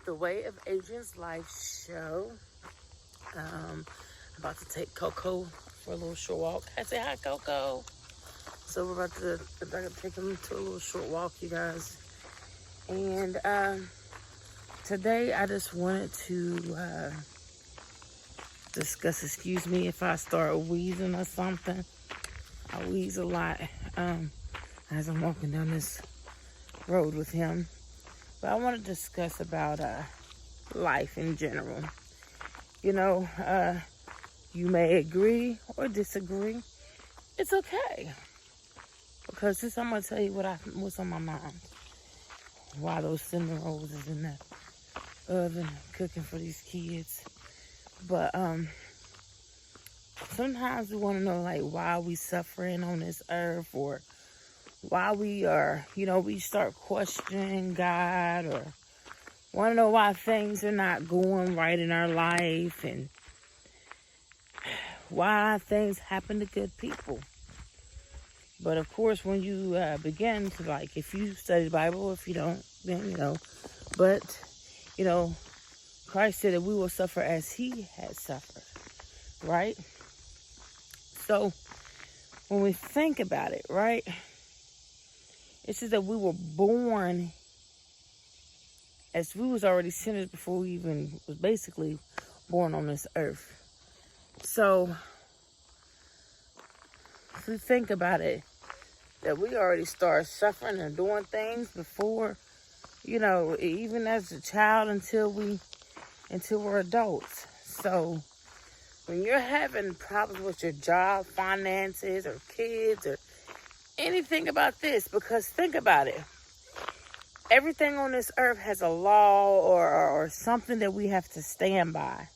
the Way of Adrienne's Life show. I'm about to take Coco for a little short walk. I say hi, Coco. So we're about to take him to a little short walk, you guys. And today I just wanted to discuss, excuse me if I start wheezing or something. I wheeze a lot as I'm walking down this road with him. But I want to discuss about life in general. You know, you may agree or disagree. It's okay. Because this, I'm going to tell you what's on my mind. Why those cinnamon rolls is in the oven cooking for these kids. But sometimes we want to know, like, why we suffering on this earth, or why we are, we start questioning God, or want to know why things are not going right in our life, and why things happen to good people. But of course, when you begin to, like, if you study the Bible, if you don't, then, but, Christ said that we will suffer as he had suffered, right? So when we think about it, right, it says that we were born as we was already sinners before we even was basically born on this earth. So if we think about it, that we already start suffering and doing things before, even as a child until we're adults. So when you're having problems with your job, finances, or kids, or anything about this, because think about it. Everything on this earth has a law or something that we have to stand by.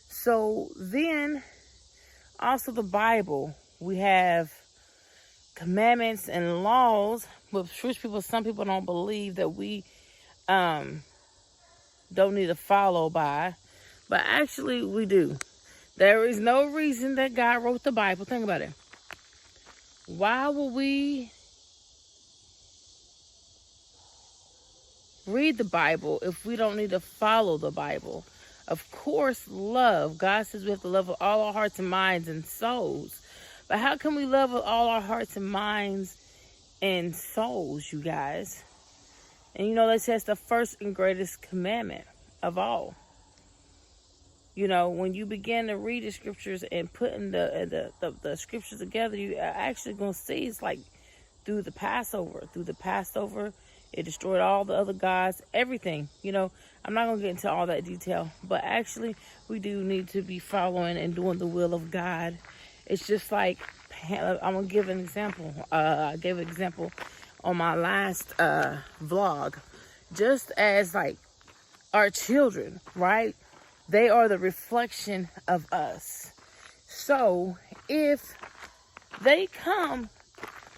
So then, also the Bible, we have commandments and laws, but some people don't believe that we don't need to follow by. But actually, we do. There is no reason that God wrote the Bible. Think about it. Why would we read the Bible if we don't need to follow the Bible? Of course, love. God says we have to love with all our hearts and minds and souls. But how can we love with all our hearts and minds and souls, you guys? And they say it's the first and greatest commandment of all. When you begin to read the scriptures and putting the scriptures together, you are actually going to see it's like through the Passover. Through the Passover, it destroyed all the other gods, everything. I'm not going to get into all that detail. But actually, we do need to be following and doing the will of God. It's just like, I'm going to give an example. I gave an example on my last vlog. Just as, like, our children, right? They are the reflection of us. So, if they come,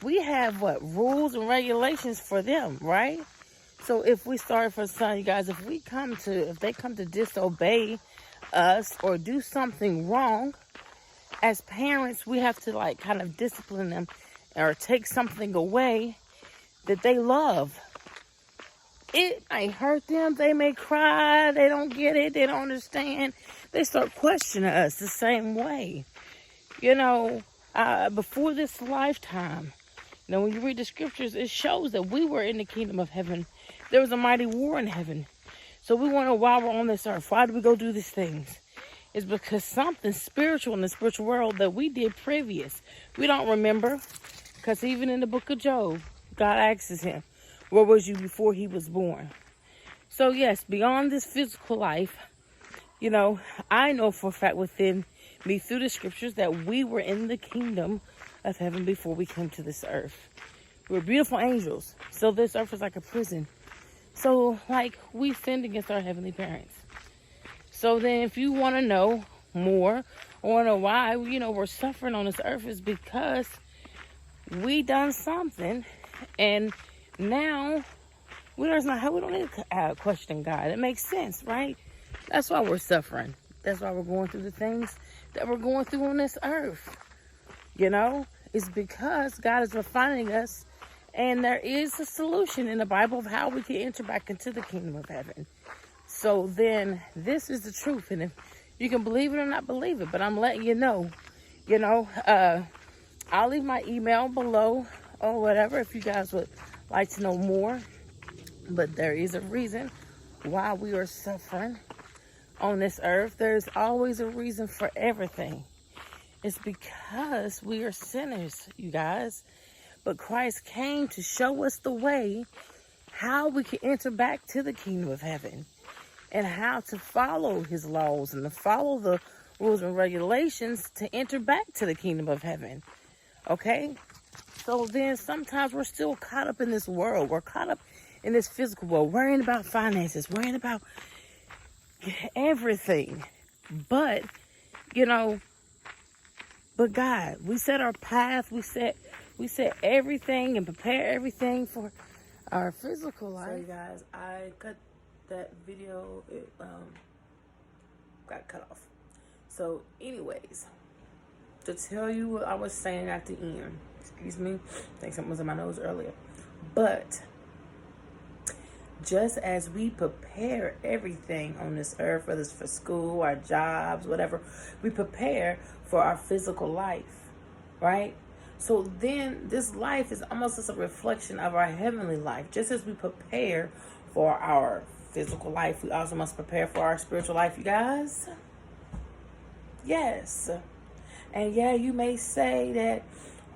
we have rules and regulations for them, right? So, if we start for some, you guys, if they come to disobey us or do something wrong, as parents, we have to, like, kind of discipline them or take something away that they love. It may hurt them. They may cry. They don't get it. They don't understand. They start questioning us the same way. Before this lifetime, when you read the scriptures, it shows that we were in the kingdom of heaven. There was a mighty war in heaven. So we wonder why we're on this earth. Why do we go do these things? It's because something spiritual in the spiritual world that we did previous. We don't remember. Because even in the book of Job, God asks him, where was you before he was born? So yes, beyond this physical life, I know for a fact within me through the scriptures that we were in the kingdom of heaven before we came to this earth. We were beautiful angels. So this earth is like a prison. So, like, we sinned against our heavenly parents. So then if you want to know more or want to know why, we're suffering on this earth, is because we done something, and now we don't need to question God. It makes sense, right? That's why we're suffering. That's why we're going through the things that we're going through on this earth. It's because God is refining us, and there is a solution in the Bible of how we can enter back into the kingdom of heaven. So then this is the truth. And if you can believe it or not believe it, but I'm letting you know, I'll leave my email below or whatever if you guys would like to know more. But there is a reason why we are suffering on this earth. There's always a reason for everything. It's because we are sinners, you guys. But Christ came to show us the way how we can enter back to the kingdom of heaven and how to follow his laws and to follow the rules and regulations to enter back to the kingdom of heaven. Okay? So then sometimes we're still caught up in this world. We're caught up in this physical world, worrying about finances, worrying about everything. But, but God, we set our path, we set everything and prepare everything for our physical life. Sorry guys, I cut that video, it got cut off. So anyways, to tell you what I was saying at the end, excuse me, I think something was in my nose earlier, but just as we prepare everything on this earth, whether it's for school, our jobs, whatever, we prepare for our physical life, right? So then this life is almost just a reflection of our heavenly life. Just as we prepare for our physical life, we also must prepare for our spiritual life, you guys. Yes. And yeah, you may say that,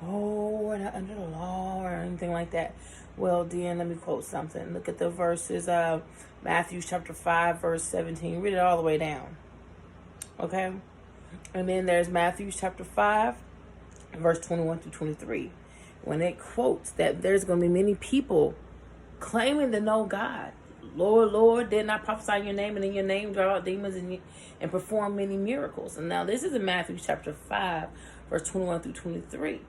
oh, we're not under the law or anything like that. Well, then let me quote something. Look at the verses of Matthew chapter 5, verse 17. Read it all the way down. Okay? And then there's Matthew chapter 5, verse 21 through 23. When it quotes that there's going to be many people claiming to know God. Lord, Lord, didn't I prophesy in your name, and in your name draw out demons and perform many miracles? And now this is in Matthew chapter 5, verse 21 through 23.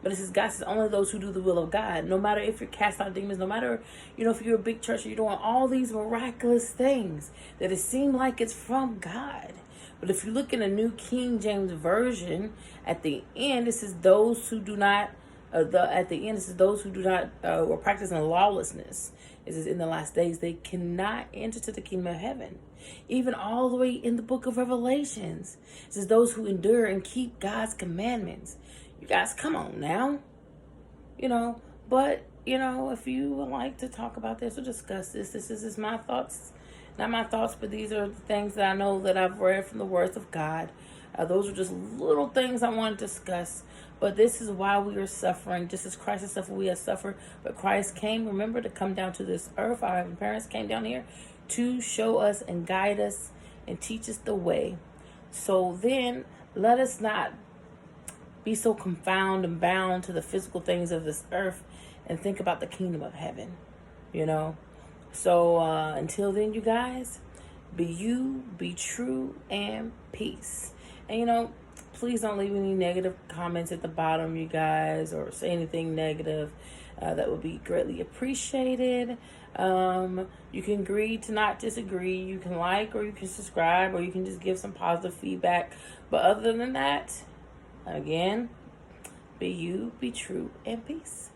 But it says, God says, only those who do the will of God. No matter if you're cast out demons, no matter, if you're a big church, you're doing all these miraculous things that it seems like it's from God. But if you look in the New King James Version, at the end, it says those who do not, were practicing lawlessness. It says in the last days, they cannot enter to the kingdom of heaven. Even all the way in the book of Revelations, it says those who endure and keep God's commandments. You guys, come on now. But, if you would like to talk about this or discuss this, this is my thoughts. Not my thoughts, but these are the things that I know that I've read from the words of God. Those are just little things I want to discuss. But this is why we are suffering. Just as Christ has suffered, we have suffered. But Christ came, remember, to come down to this earth. Our heavenly parents came down here to show us and guide us and teach us the way. So then, let us not be so confounded and bound to the physical things of this earth and think about the kingdom of heaven, So until then, you guys, be you, be true, and peace. And, please don't leave any negative comments at the bottom, you guys, or say anything negative. That would be greatly appreciated. You can agree to not disagree. You can like, or you can subscribe, or you can just give some positive feedback. But other than that, again, be you, be true, and peace.